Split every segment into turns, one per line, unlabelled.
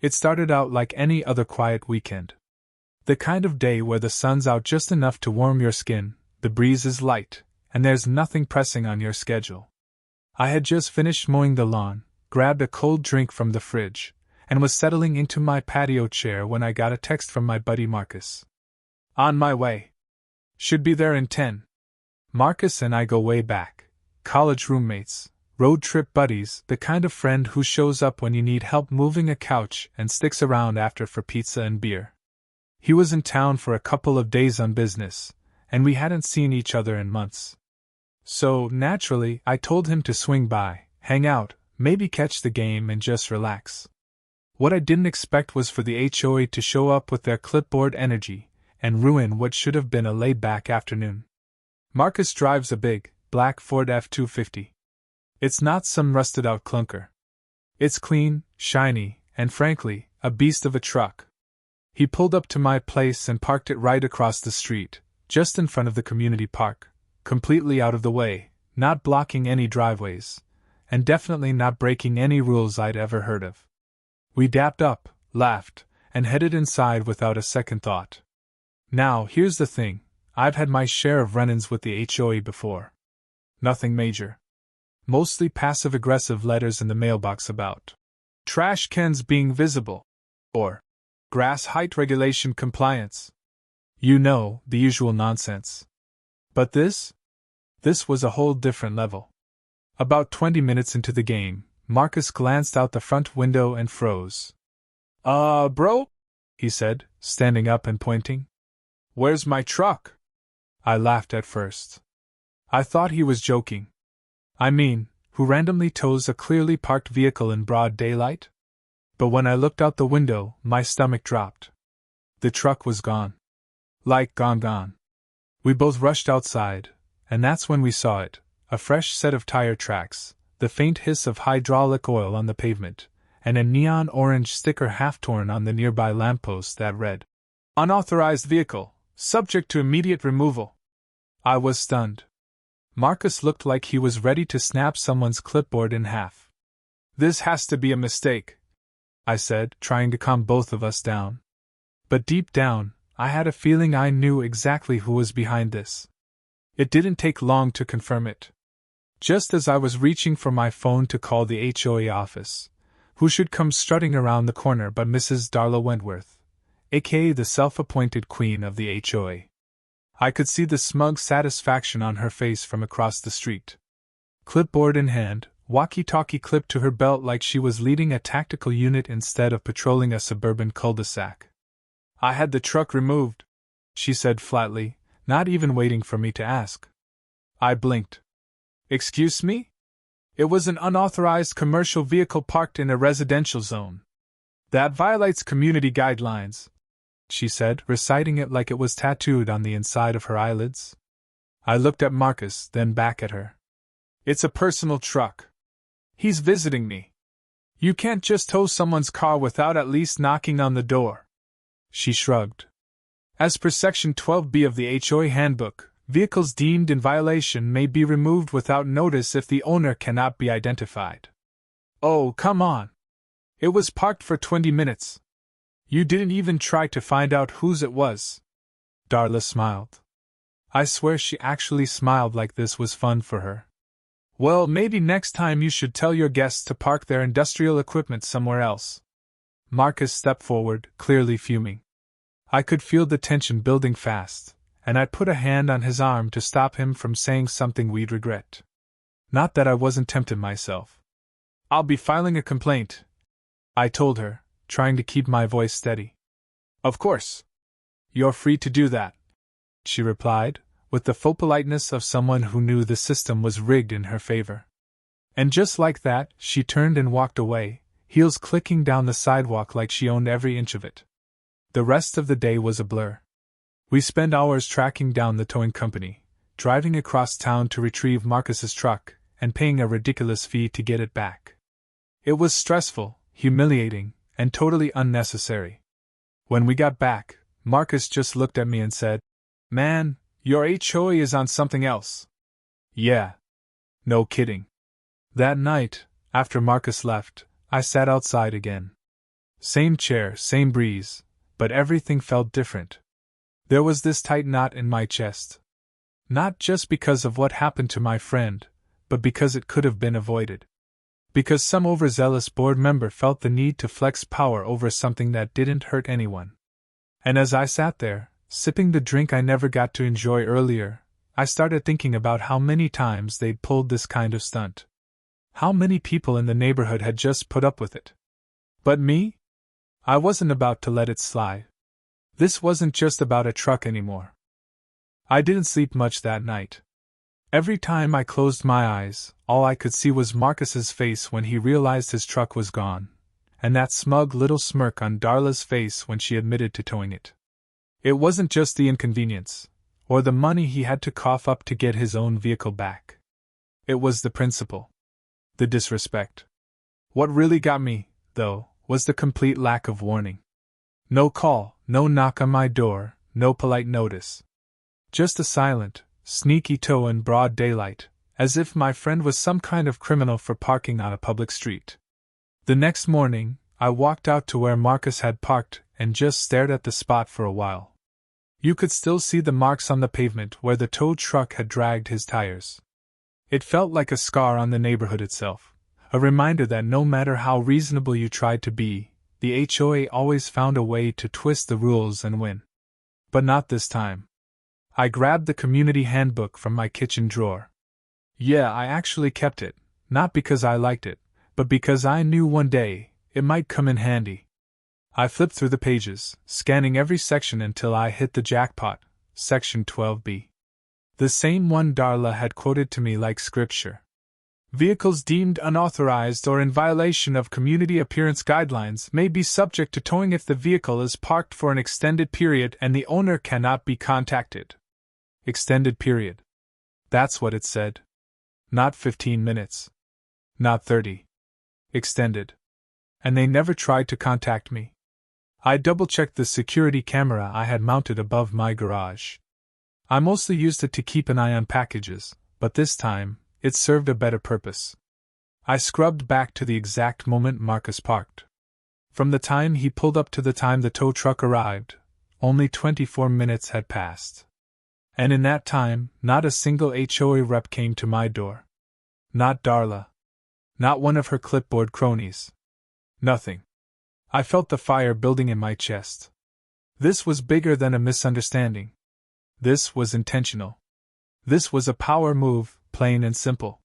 It started out like any other quiet weekend. The kind of day where the sun's out just enough to warm your skin, the breeze is light, and there's nothing pressing on your schedule. I had just finished mowing the lawn, grabbed a cold drink from the fridge, and was settling into my patio chair when I got a text from my buddy Marcus. On my way. Should be there in 10. Marcus and I go way back. College roommates, road trip buddies, the kind of friend who shows up when you need help moving a couch and sticks around after for pizza and beer. He was in town for a couple of days on business, and we hadn't seen each other in months. So, naturally, I told him to swing by, hang out, maybe catch the game and just relax. What I didn't expect was for the HOA to show up with their clipboard energy and ruin what should have been a laid-back afternoon. Marcus drives a big, black Ford F-250. It's not some rusted-out clunker. It's clean, shiny, and frankly, a beast of a truck. He pulled up to my place and parked it right across the street, just in front of the community park, completely out of the way, not blocking any driveways, and definitely not breaking any rules I'd ever heard of. We dapped up, laughed, and headed inside without a second thought. Now, here's the thing, I've had my share of run-ins with the HOA before. Nothing major. Mostly passive-aggressive letters in the mailbox about trash cans being visible, or grass height regulation compliance. You know, the usual nonsense. But this was a whole different level. About 20 minutes into the game, Marcus glanced out the front window and froze. Bro? He said, standing up and pointing. Where's my truck? I laughed at first. I thought he was joking. I mean, who randomly tows a clearly parked vehicle in broad daylight? But when I looked out the window, my stomach dropped. The truck was gone. Like gone. We both rushed outside, and that's when we saw it, a fresh set of tire tracks, the faint hiss of hydraulic oil on the pavement, and a neon orange sticker half-torn on the nearby lamppost that read, "Unauthorized vehicle, subject to immediate removal." I was stunned. Marcus looked like he was ready to snap someone's clipboard in half. "This has to be a mistake," I said, trying to calm both of us down. But deep down, I had a feeling I knew exactly who was behind this. It didn't take long to confirm it. Just as I was reaching for my phone to call the HOA office, who should come strutting around the corner but Mrs. Darla Wentworth, aka the self-appointed queen of the HOA. I could see the smug satisfaction on her face from across the street. Clipboard in hand, walkie-talkie clipped to her belt like she was leading a tactical unit instead of patrolling a suburban cul-de-sac. "I had the truck removed," she said flatly, not even waiting for me to ask. I blinked. "Excuse me? It was an unauthorized commercial vehicle parked in a residential zone. That violates community guidelines," she said, reciting it like it was tattooed on the inside of her eyelids. I looked at Marcus, then back at her. "It's a personal truck. He's visiting me. You can't just tow someone's car without at least knocking on the door." She shrugged. "As per Section 12B of the HOA Handbook, vehicles deemed in violation may be removed without notice if the owner cannot be identified." "Oh, come on. It was parked for 20 minutes. You didn't even try to find out whose it was." Darla smiled. I swear she actually smiled like this was fun for her. "Well, maybe next time you should tell your guests to park their industrial equipment somewhere else." Marcus stepped forward, clearly fuming. I could feel the tension building fast, and I put a hand on his arm to stop him from saying something we'd regret. Not that I wasn't tempted myself. "I'll be filing a complaint," I told her, trying to keep my voice steady. "Of course. You're free to do that," she replied, with the faux politeness of someone who knew the system was rigged in her favor. And just like that, she turned and walked away, heels clicking down the sidewalk like she owned every inch of it. The rest of the day was a blur. We spent hours tracking down the towing company, driving across town to retrieve Marcus's truck, and paying a ridiculous fee to get it back. It was stressful, humiliating, and totally unnecessary. When we got back, Marcus just looked at me and said, "Man, your HOA is on something else." Yeah. No kidding. That night, after Marcus left, I sat outside again. Same chair, same breeze, but everything felt different. There was this tight knot in my chest. Not just because of what happened to my friend, but because it could have been avoided. Because some overzealous board member felt the need to flex power over something that didn't hurt anyone. And as I sat there, sipping the drink I never got to enjoy earlier, I started thinking about how many times they'd pulled this kind of stunt. How many people in the neighborhood had just put up with it. But me? I wasn't about to let it slide. This wasn't just about a truck anymore. I didn't sleep much that night. Every time I closed my eyes, all I could see was Marcus's face when he realized his truck was gone, and that smug little smirk on Darla's face when she admitted to towing it. It wasn't just the inconvenience, or the money he had to cough up to get his own vehicle back. It was the principle. The disrespect. What really got me, though, was the complete lack of warning. No call, no knock on my door, no polite notice. Just a silent, sneaky tow in broad daylight, as if my friend was some kind of criminal for parking on a public street. The next morning, I walked out to where Marcus had parked and just stared at the spot for a while. You could still see the marks on the pavement where the tow truck had dragged his tires. It felt like a scar on the neighborhood itself, a reminder that no matter how reasonable you tried to be, the HOA always found a way to twist the rules and win. But not this time. I grabbed the community handbook from my kitchen drawer. Yeah, I actually kept it, not because I liked it, but because I knew one day it might come in handy. I flipped through the pages, scanning every section until I hit the jackpot, section 12B. The same one Darla had quoted to me like scripture. Vehicles deemed unauthorized or in violation of community appearance guidelines may be subject to towing if the vehicle is parked for an extended period and the owner cannot be contacted. Extended period. That's what it said. Not 15 minutes. Not 30. Extended. And they never tried to contact me. I double-checked the security camera I had mounted above my garage. I mostly used it to keep an eye on packages, but this time, it served a better purpose. I scrubbed back to the exact moment Marcus parked. From the time he pulled up to the time the tow truck arrived, only 24 minutes had passed. And in that time, not a single HOA rep came to my door. Not Darla. Not one of her clipboard cronies. Nothing. I felt the fire building in my chest. This was bigger than a misunderstanding. This was intentional. This was a power move, plain and simple.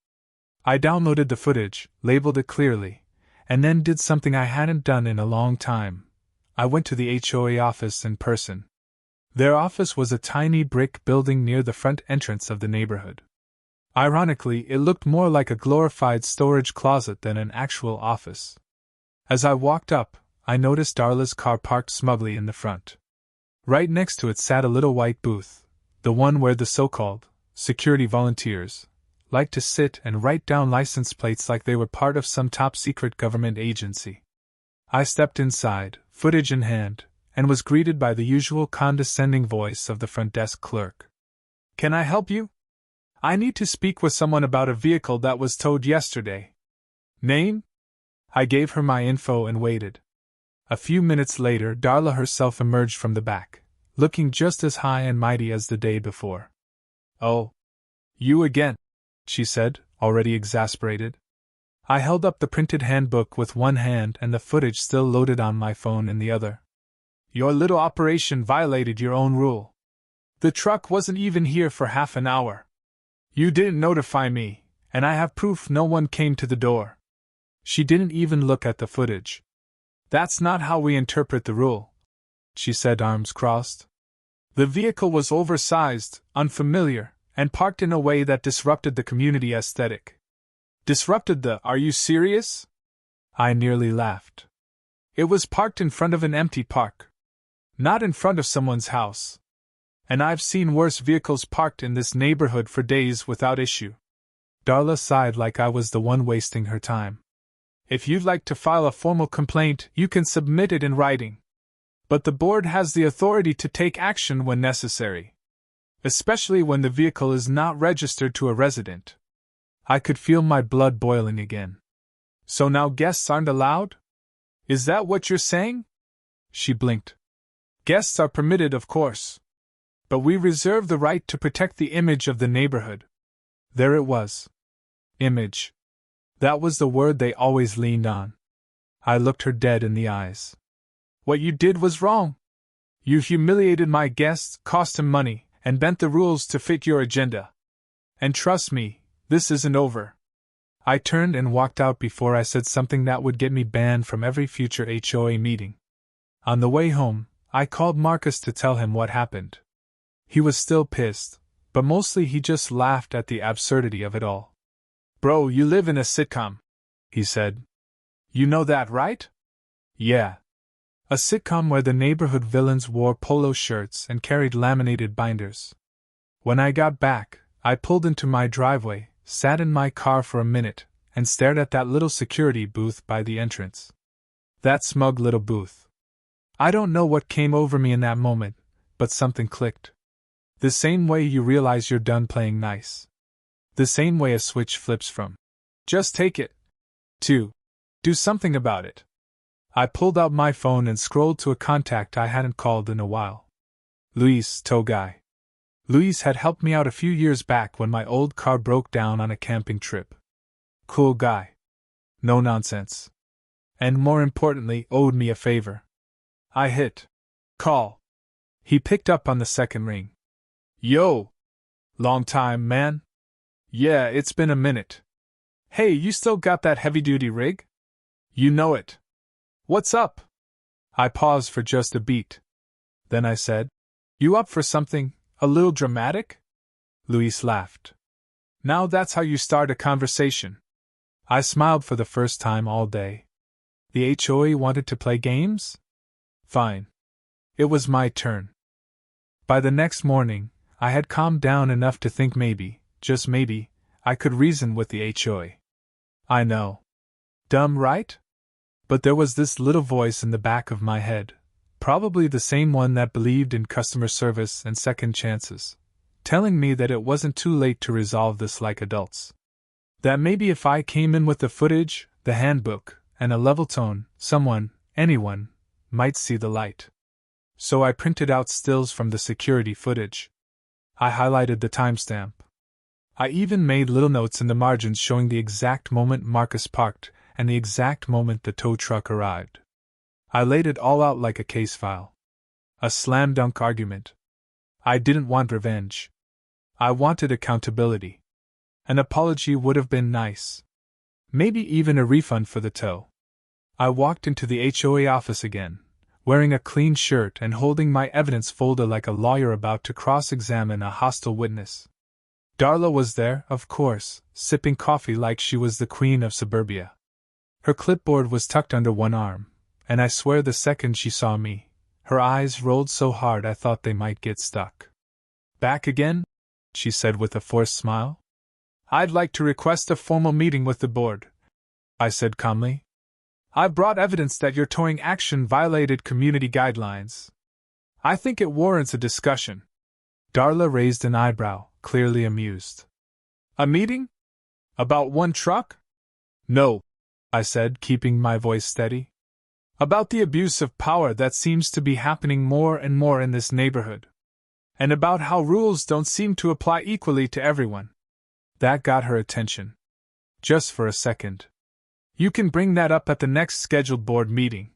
I downloaded the footage, labeled it clearly, and then did something I hadn't done in a long time. I went to the HOA office in person. Their office was a tiny brick building near the front entrance of the neighborhood. Ironically, it looked more like a glorified storage closet than an actual office. As I walked up, I noticed Darla's car parked smugly in the front. Right next to it sat a little white booth, the one where the so-called security volunteers like to sit and write down license plates like they were part of some top-secret government agency. I stepped inside, footage in hand, and was greeted by the usual condescending voice of the front desk clerk. "Can I help you? I need to speak with someone about a vehicle that was towed yesterday." "Name?" I gave her my info and waited. A few minutes later, Darla herself emerged from the back, looking just as high and mighty as the day before. "Oh, you again," she said, already exasperated. I held up the printed handbook with one hand and the footage still loaded on my phone in the other. "Your little operation violated your own rule. The truck wasn't even here for half an hour. You didn't notify me, and I have proof no one came to the door." She didn't even look at the footage. "That's not how we interpret the rule," she said, arms crossed. "The vehicle was oversized, unfamiliar, and parked in a way that disrupted the community aesthetic." "Disrupted the— Are you serious?" I nearly laughed. "It was parked in front of an empty park. Not in front of someone's house. And I've seen worse vehicles parked in this neighborhood for days without issue." Darla sighed like I was the one wasting her time. "If you'd like to file a formal complaint, you can submit it in writing. But the board has the authority to take action when necessary. Especially when the vehicle is not registered to a resident." I could feel my blood boiling again. "So now guests aren't allowed?" Is that what you're saying? She blinked. Guests are permitted, of course. But we reserve the right to protect the image of the neighborhood. There it was. Image. That was the word they always leaned on. I looked her dead in the eyes. What you did was wrong. You humiliated my guests, cost him money, and bent the rules to fit your agenda. And trust me, this isn't over. I turned and walked out before I said something that would get me banned from every future HOA meeting. On the way home, I called Marcus to tell him what happened. He was still pissed, but mostly he just laughed at the absurdity of it all. Bro, you live in a sitcom, he said. You know that, right? Yeah. A sitcom where the neighborhood villains wore polo shirts and carried laminated binders. When I got back, I pulled into my driveway, sat in my car for a minute, and stared at that little security booth by the entrance. That smug little booth. I don't know what came over me in that moment, but something clicked. The same way you realize you're done playing nice. The same way a switch flips from just take it to do something about it. I pulled out my phone and scrolled to a contact I hadn't called in a while. Luis, tow guy. Luis had helped me out a few years back when my old car broke down on a camping trip. Cool guy. No nonsense. And more importantly, owed me a favor. I hit call. He picked up on the second ring. Yo! Long time, man? Yeah, it's been a minute. Hey, you still got that heavy-duty rig? You know it. What's up? I paused for just a beat. Then I said, You up for something a little dramatic? Luis laughed. Now that's how you start a conversation. I smiled for the first time all day. The HOA wanted to play games? Fine. It was my turn. By the next morning, I had calmed down enough to think maybe, just maybe, I could reason with the HOA. I know. Dumb, right? But there was this little voice in the back of my head, probably the same one that believed in customer service and second chances, telling me that it wasn't too late to resolve this like adults. That maybe if I came in with the footage, the handbook, and a level tone, someone, anyone, might see the light. So I printed out stills from the security footage. I highlighted the timestamp. I even made little notes in the margins showing the exact moment Marcus parked and the exact moment the tow truck arrived. I laid it all out like a case file. A slam-dunk argument. I didn't want revenge. I wanted accountability. An apology would have been nice. Maybe even a refund for the tow. I walked into the HOA office again, wearing a clean shirt and holding my evidence folder like a lawyer about to cross-examine a hostile witness. Darla was there, of course, sipping coffee like she was the queen of suburbia. Her clipboard was tucked under one arm, and I swear the second she saw me, her eyes rolled so hard I thought they might get stuck. Back again? She said with a forced smile. I'd like to request a formal meeting with the board, I said calmly. I've brought evidence that your towing action violated community guidelines. I think it warrants a discussion. Darla raised an eyebrow, clearly amused. A meeting? About one truck? No, I said, keeping my voice steady. About the abuse of power that seems to be happening more and more in this neighborhood. And about how rules don't seem to apply equally to everyone. That got her attention. Just for a second. You can bring that up at the next scheduled board meeting,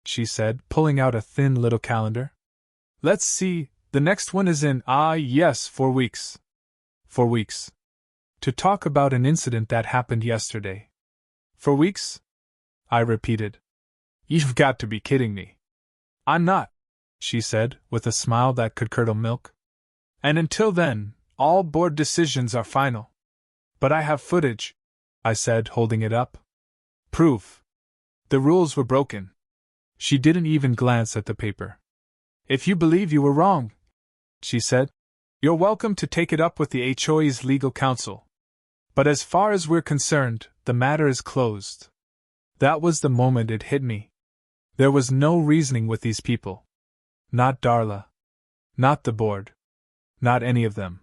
she said, pulling out a thin little calendar. Let's see, the next one is in, 4 weeks. 4 weeks. To talk about an incident that happened yesterday. 4 weeks? I repeated. You've got to be kidding me. I'm not, she said, with a smile that could curdle milk. And until then, all board decisions are final. But I have footage, I said, holding it up. Proof. The rules were broken. She didn't even glance at the paper. If you believe you were wrong, she said, you're welcome to take it up with the HOA's legal counsel. But as far as we're concerned, the matter is closed. That was the moment it hit me. There was no reasoning with these people. Not Darla. Not the board. Not any of them.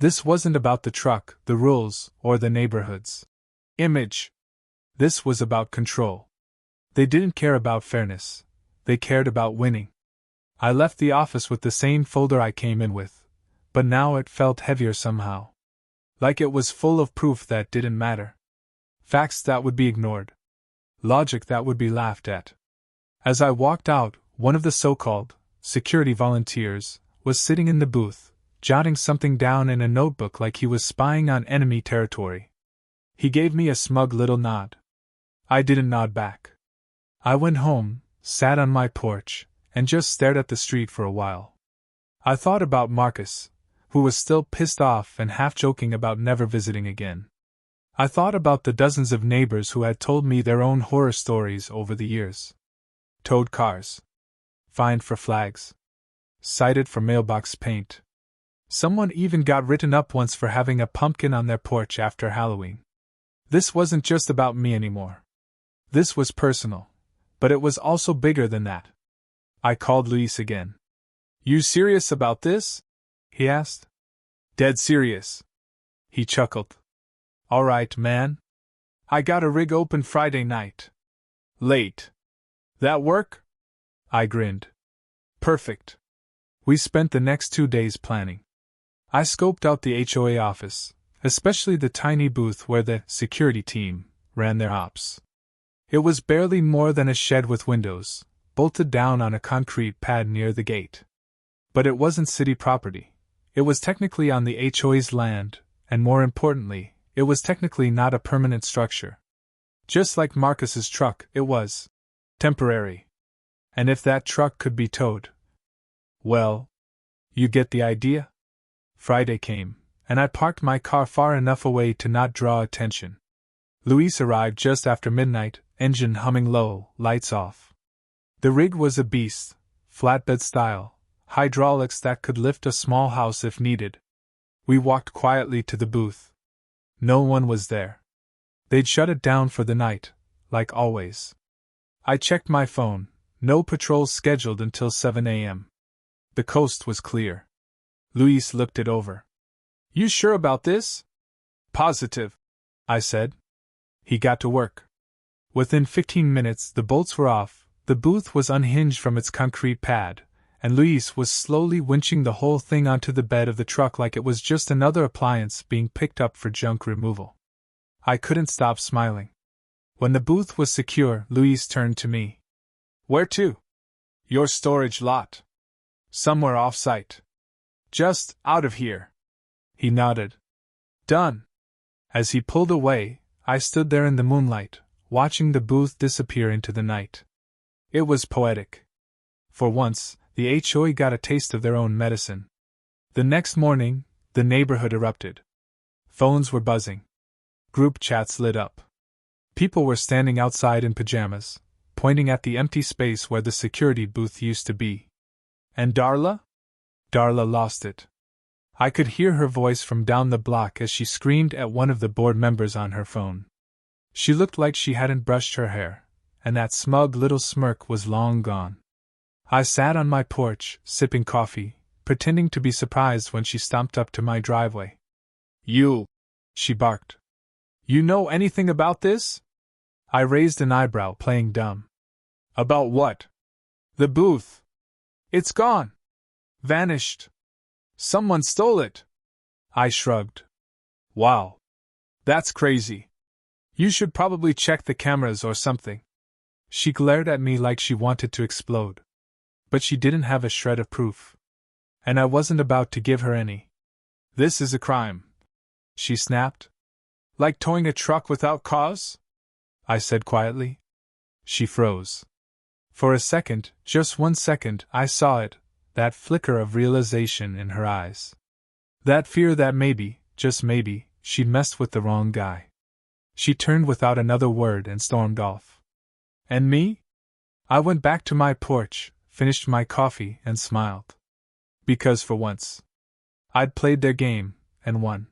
This wasn't about the truck, the rules, or the neighborhood's image. This was about control. They didn't care about fairness. They cared about winning. I left the office with the same folder I came in with, but now it felt heavier somehow. Like it was full of proof that didn't matter. Facts that would be ignored. Logic that would be laughed at. As I walked out, one of the so-called security volunteers was sitting in the booth, jotting something down in a notebook like he was spying on enemy territory. He gave me a smug little nod. I didn't nod back. I went home, sat on my porch, and just stared at the street for a while. I thought about Marcus, who was still pissed off and half joking about never visiting again. I thought about the dozens of neighbors who had told me their own horror stories over the years. Towed cars. Fined for flags. Cited for mailbox paint. Someone even got written up once for having a pumpkin on their porch after Halloween. This wasn't just about me anymore. This was personal, but it was also bigger than that. I called Luis again. "You serious about this?" he asked. "Dead serious." He chuckled. "All right, man. I got a rig open Friday night. Late. That work?" I grinned. "Perfect." We spent the next 2 days planning. I scoped out the HOA office, especially the tiny booth where the security team ran their ops. It was barely more than a shed with windows, bolted down on a concrete pad near the gate. But it wasn't city property. It was technically on the HOA's land, and more importantly, it was technically not a permanent structure. Just like Marcus's truck, it was temporary. And if that truck could be towed, well, you get the idea? Friday came, and I parked my car far enough away to not draw attention. Luis arrived just after midnight, engine humming low, lights off. The rig was a beast, flatbed style, hydraulics that could lift a small house if needed. We walked quietly to the booth. No one was there. They'd shut it down for the night, like always. I checked my phone, no patrols scheduled until 7 a.m. The coast was clear. Luis looked it over. "You sure about this?" "Positive," I said. He got to work. Within 15 minutes the bolts were off, the booth was unhinged from its concrete pad, and Luis was slowly winching the whole thing onto the bed of the truck like it was just another appliance being picked up for junk removal. I couldn't stop smiling. When the booth was secure, Luis turned to me. "Where to?" "Your storage lot. Somewhere off-site. Just out of here." He nodded. "Done." As he pulled away, I stood there in the moonlight, watching the booth disappear into the night. It was poetic. For once, the HOA got a taste of their own medicine. The next morning, the neighborhood erupted. Phones were buzzing. Group chats lit up. People were standing outside in pajamas, pointing at the empty space where the security booth used to be. And Darla? Darla lost it. I could hear her voice from down the block as she screamed at one of the board members on her phone. She looked like she hadn't brushed her hair, and that smug little smirk was long gone. I sat on my porch, sipping coffee, pretending to be surprised when she stomped up to my driveway. "You!" she barked. "You know anything about this?" I raised an eyebrow, playing dumb. "About what?" "The booth. It's gone. Vanished. Someone stole it." I shrugged. "Wow. That's crazy. You should probably check the cameras or something." She glared at me like she wanted to explode. But she didn't have a shred of proof. And I wasn't about to give her any. "This is a crime," she snapped. "Like towing a truck without cause?" I said quietly. She froze. For a second, just 1 second, I saw it, that flicker of realization in her eyes. That fear that maybe, just maybe, she'd messed with the wrong guy. She turned without another word and stormed off. And me? I went back to my porch, finished my coffee, and smiled. Because for once, I'd played their game, and won.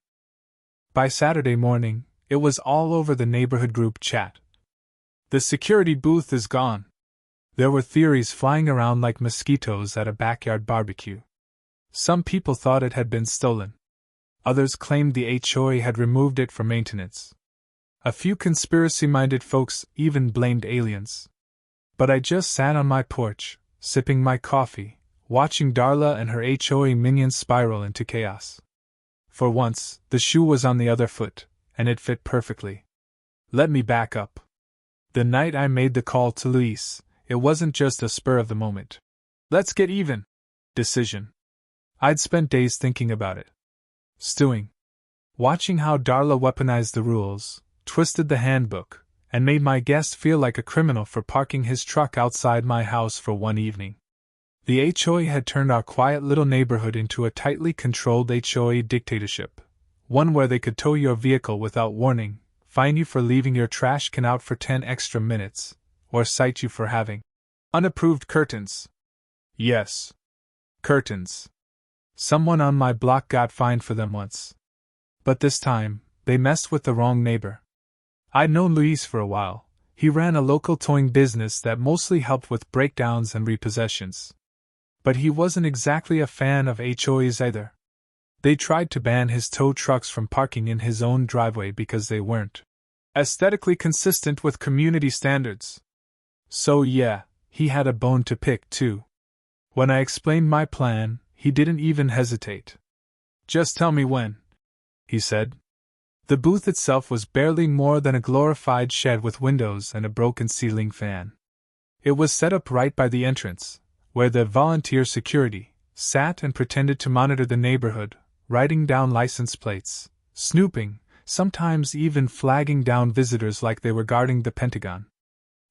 By Saturday morning, it was all over the neighborhood group chat. "The security booth is gone." There were theories flying around like mosquitoes at a backyard barbecue. Some people thought it had been stolen. Others claimed the HOA had removed it for maintenance. A few conspiracy-minded folks even blamed aliens. But I just sat on my porch, sipping my coffee, watching Darla and her HOA minions spiral into chaos. For once, the shoe was on the other foot, and it fit perfectly. Let me back up. The night I made the call to Luis, it wasn't just a spur of the moment. Let's get even decision. I'd spent days thinking about it. Stewing. Watching how Darla weaponized the rules, twisted the handbook, and made my guest feel like a criminal for parking his truck outside my house for one evening. The HOA had turned our quiet little neighborhood into a tightly controlled HOA dictatorship, one where they could tow your vehicle without warning, fine you for leaving your trash can out for 10 extra minutes, or cite you for having unapproved curtains. Yes. Curtains. Someone on my block got fined for them once. But this time, they messed with the wrong neighbor. I'd known Luis for a while. He ran a local towing business that mostly helped with breakdowns and repossessions. But he wasn't exactly a fan of HOAs either. They tried to ban his tow trucks from parking in his own driveway because they weren't aesthetically consistent with community standards. So yeah, he had a bone to pick too. When I explained my plan, he didn't even hesitate. Just tell me when, he said. The booth itself was barely more than a glorified shed with windows and a broken ceiling fan. It was set up right by the entrance, where the volunteer security sat and pretended to monitor the neighborhood, writing down license plates, snooping, sometimes even flagging down visitors like they were guarding the Pentagon.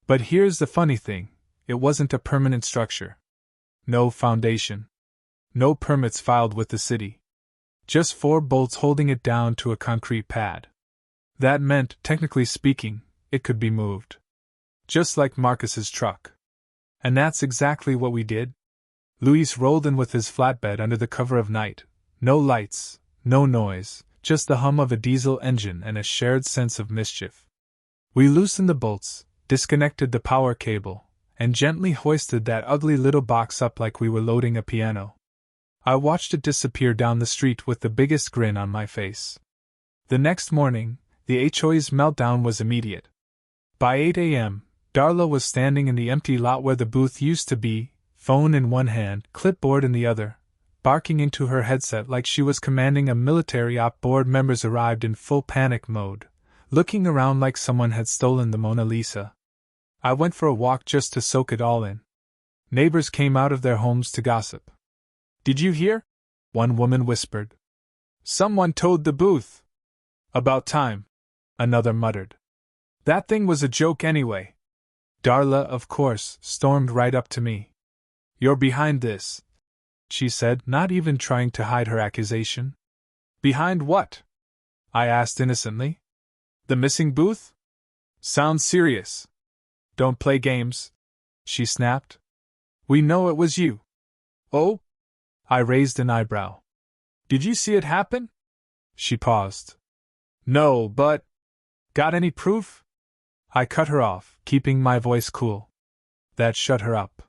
But here's the funny thing, it wasn't a permanent structure. No foundation. No permits filed with the city. Just 4 bolts holding it down to a concrete pad. That meant, technically speaking, it could be moved. Just like Marcus's truck. And that's exactly what we did. Luis rolled in with his flatbed under the cover of night. No lights, no noise, just the hum of a diesel engine and a shared sense of mischief. We loosened the bolts, disconnected the power cable, and gently hoisted that ugly little box up like we were loading a piano. I watched it disappear down the street with the biggest grin on my face. The next morning, the HOA's meltdown was immediate. By 8 a.m., Darla was standing in the empty lot where the booth used to be, phone in one hand, clipboard in the other, barking into her headset like she was commanding a military op. Board members arrived in full panic mode, looking around like someone had stolen the Mona Lisa. I went for a walk just to soak it all in. Neighbors came out of their homes to gossip. Did you hear? One woman whispered. Someone towed the booth. About time, another muttered. That thing was a joke anyway. Darla, of course, stormed right up to me. You're behind this, she said, not even trying to hide her accusation. Behind what? I asked innocently. The missing booth? Sounds serious. Don't play games, she snapped. We know it was you. Oh? I raised an eyebrow. Did you see it happen? She paused. No, but... Got any proof? I cut her off, keeping my voice cool. That shut her up.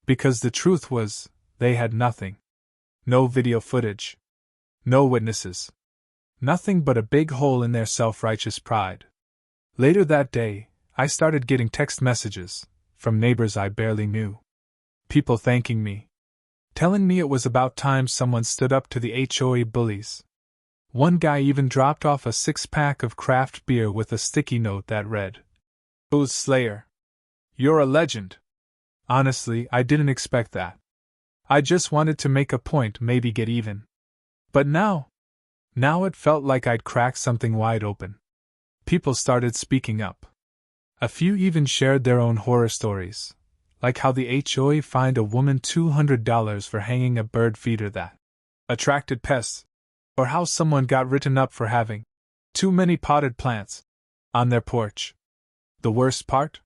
Because the truth was, they had nothing. No video footage. No witnesses. Nothing but a big hole in their self-righteous pride. Later that day, I started getting text messages, from neighbors I barely knew. People thanking me. Telling me it was about time someone stood up to the HOA bullies. One guy even dropped off a 6-pack of craft beer with a sticky note that read, Booze Slayer. You're a legend. Honestly, I didn't expect that. I just wanted to make a point, maybe get even. But now it felt like I'd cracked something wide open. People started speaking up. A few even shared their own horror stories, like how the HOA fined a woman $200 for hanging a bird feeder that attracted pests, or how someone got written up for having too many potted plants on their porch. The worst part?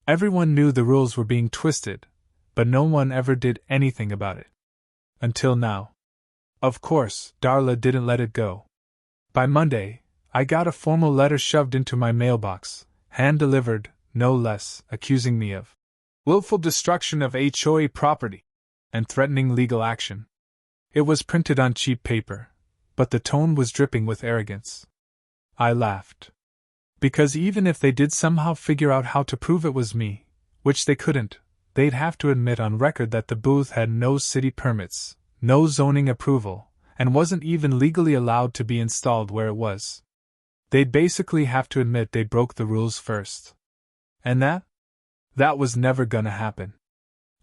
Everyone knew the rules were being twisted, but no one ever did anything about it. Until now. Of course, Darla didn't let it go. By Monday, I got a formal letter shoved into my mailbox, hand-delivered, no less, accusing me of willful destruction of HOA property and threatening legal action. It was printed on cheap paper, but the tone was dripping with arrogance. I laughed. Because even if they did somehow figure out how to prove it was me, which they couldn't. They'd have to admit on record that the booth had no city permits, no zoning approval, and wasn't even legally allowed to be installed where it was. They'd basically have to admit they broke the rules first. And that was never gonna happen.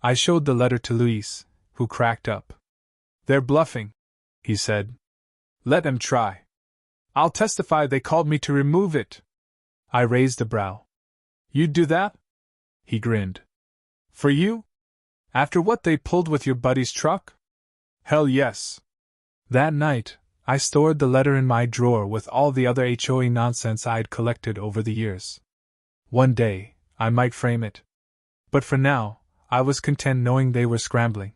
I showed the letter to Luis, who cracked up. "They're bluffing," he said. "Let them try. I'll testify they called me to remove it." I raised a brow. "You'd do that?" He grinned. "For you? After what they pulled with your buddy's truck?" "Hell yes." That night, I stored the letter in my drawer with all the other HOA nonsense I'd collected over the years. One day, I might frame it. But for now, I was content knowing they were scrambling.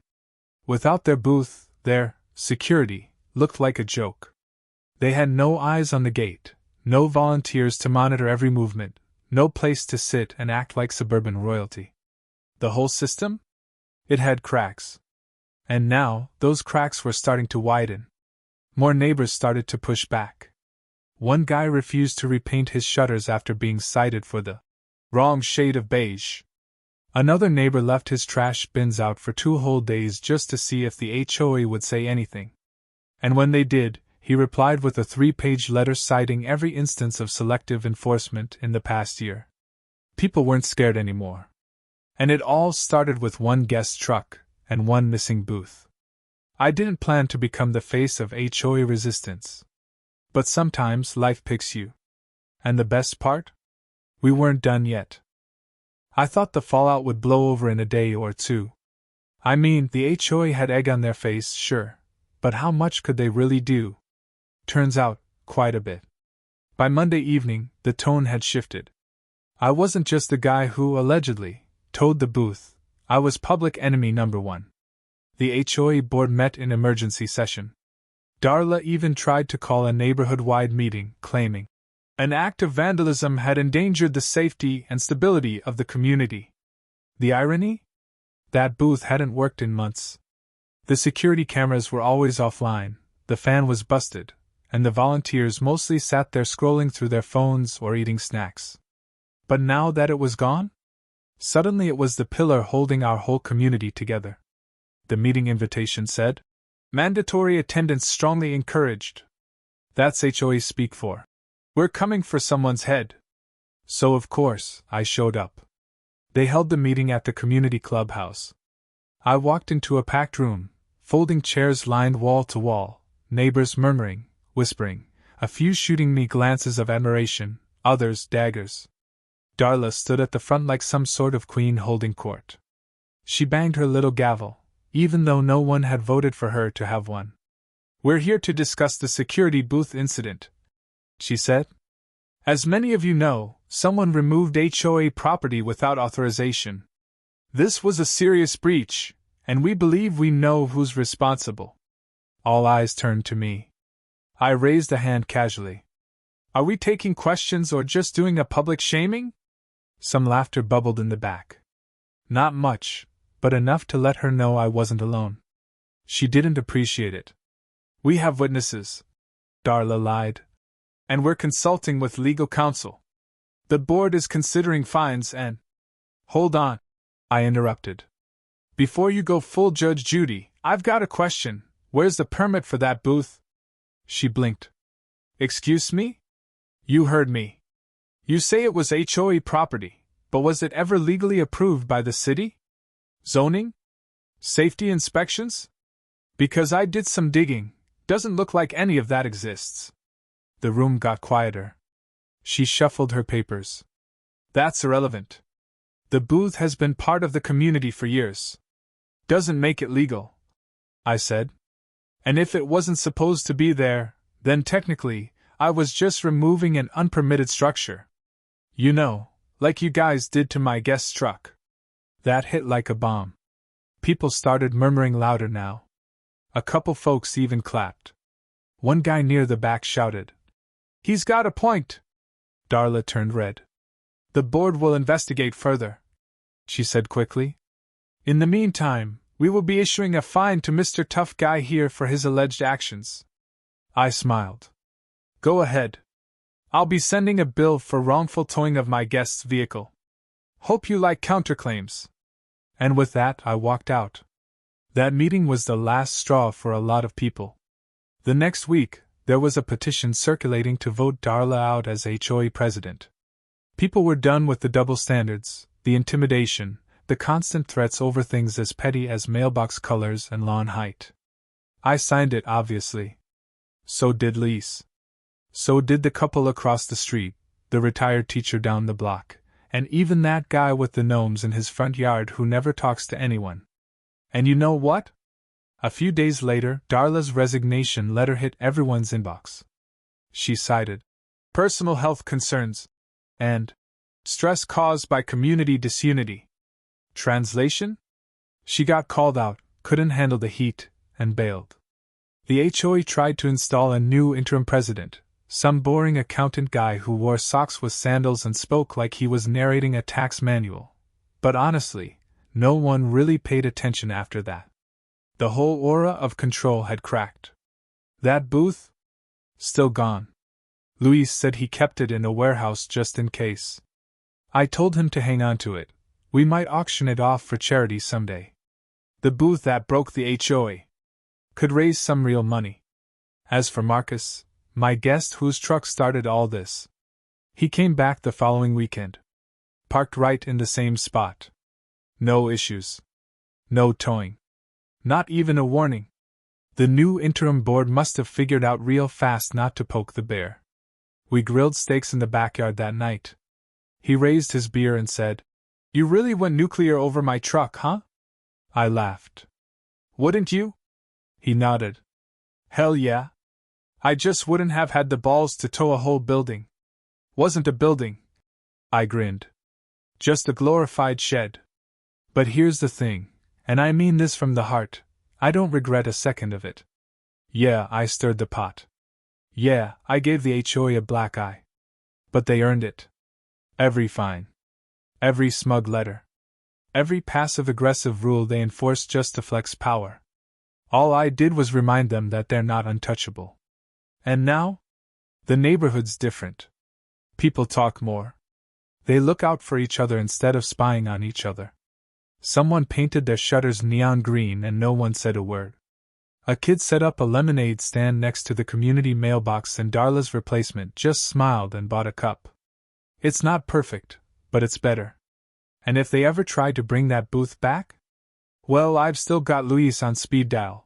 Without their booth, their security looked like a joke. They had no eyes on the gate, no volunteers to monitor every movement, no place to sit and act like suburban royalty. The whole system? It had cracks. And now, those cracks were starting to widen. More neighbors started to push back. One guy refused to repaint his shutters after being cited for the wrong shade of beige. Another neighbor left his trash bins out for 2 whole days just to see if the HOA would say anything. And when they did, he replied with a 3-page letter citing every instance of selective enforcement in the past year. People weren't scared anymore. And it all started with one guest truck and one missing booth. I didn't plan to become the face of HOA resistance. But sometimes life picks you. And the best part? We weren't done yet. I thought the fallout would blow over in a day or two. I mean, the HOA had egg on their face, sure, but how much could they really do? Turns out, quite a bit. By Monday evening, the tone had shifted. I wasn't just the guy who, allegedly, towed the booth. I was public enemy number 1. The HOA board met in emergency session. Darla even tried to call a neighborhood-wide meeting, claiming an act of vandalism had endangered the safety and stability of the community. The irony? That booth hadn't worked in months. The security cameras were always offline, the fan was busted, and the volunteers mostly sat there scrolling through their phones or eating snacks. But now that it was gone? Suddenly it was the pillar holding our whole community together. The meeting invitation said, "Mandatory attendance strongly encouraged." That's HOA speak for. We're coming for someone's head. So of course, I showed up. They held the meeting at the community clubhouse. I walked into a packed room, folding chairs lined wall to wall, neighbors murmuring, whispering, a few shooting me glances of admiration, others daggers. Darla stood at the front like some sort of queen holding court. She banged her little gavel, even though no one had voted for her to have one. "We're here to discuss the security booth incident," she said. "As many of you know, someone removed HOA property without authorization. This was a serious breach, and we believe we know who's responsible." All eyes turned to me. I raised a hand casually. "Are we taking questions or just doing a public shaming?" Some laughter bubbled in the back. Not much, but enough to let her know I wasn't alone. She didn't appreciate it. "We have witnesses," Darla lied. "And we're consulting with legal counsel. The board is considering fines and—" "Hold on," I interrupted. "Before you go full Judge Judy, I've got a question. Where's the permit for that booth?" She blinked. "Excuse me? You heard me. You say it was HOA property, but was it ever legally approved by the city? Zoning? Safety inspections? Because I did some digging, doesn't look like any of that exists." The room got quieter. She shuffled her papers. "That's irrelevant. The booth has been part of the community for years. Doesn't make it legal," I said. "And if it wasn't supposed to be there, then technically, I was just removing an unpermitted structure. You know, like you guys did to my guest truck." That hit like a bomb. People started murmuring louder now. A couple folks even clapped. One guy near the back shouted, "He's got a point!" Darla turned red. "The board will investigate further," she said quickly. "In the meantime, we will be issuing a fine to Mr. Tough Guy here for his alleged actions." I smiled. "Go ahead. I'll be sending a bill for wrongful towing of my guest's vehicle." Hope you like counterclaims. And with that, I walked out. That meeting was the last straw for a lot of people. The next week, there was a petition circulating to vote Darla out as HOA president. People were done with the double standards, the intimidation, the constant threats over things as petty as mailbox colors and lawn height. I signed it, obviously. So did Lise. So did the couple across the street, the retired teacher down the block, and even that guy with the gnomes in his front yard who never talks to anyone. And you know what? A few days later, Darla's resignation letter hit everyone's inbox. She cited personal health concerns and stress caused by community disunity. Translation? She got called out, couldn't handle the heat, and bailed. The HOA tried to install a new interim president, some boring accountant guy who wore socks with sandals and spoke like he was narrating a tax manual. But honestly, no one really paid attention after that. The whole aura of control had cracked. That booth? Still gone. Luis said he kept it in a warehouse just in case. I told him to hang on to it. We might auction it off for charity someday. The booth that broke the HOA could raise some real money. As for Marcus, my guest whose truck started all this, he came back the following weekend. Parked right in the same spot. No issues. No towing. Not even a warning. The new interim board must have figured out real fast not to poke the bear. We grilled steaks in the backyard that night. He raised his beer and said, "You really went nuclear over my truck, huh?" I laughed. "Wouldn't you?" He nodded. "Hell yeah. I just wouldn't have had the balls to tow a whole building." "Wasn't a building." I grinned. "Just a glorified shed. But here's the thing, and I mean this from the heart, I don't regret a second of it. Yeah, I stirred the pot. Yeah, I gave the HOA a black eye. But they earned it. Every fine. Every smug letter. Every passive-aggressive rule they enforced just to flex power. All I did was remind them that they're not untouchable. And now? The neighborhood's different. People talk more. They look out for each other instead of spying on each other. Someone painted their shutters neon green and no one said a word. A kid set up a lemonade stand next to the community mailbox and Darla's replacement just smiled and bought a cup. It's not perfect, but it's better. And if they ever try to bring that booth back? Well, I've still got Luis on speed dial.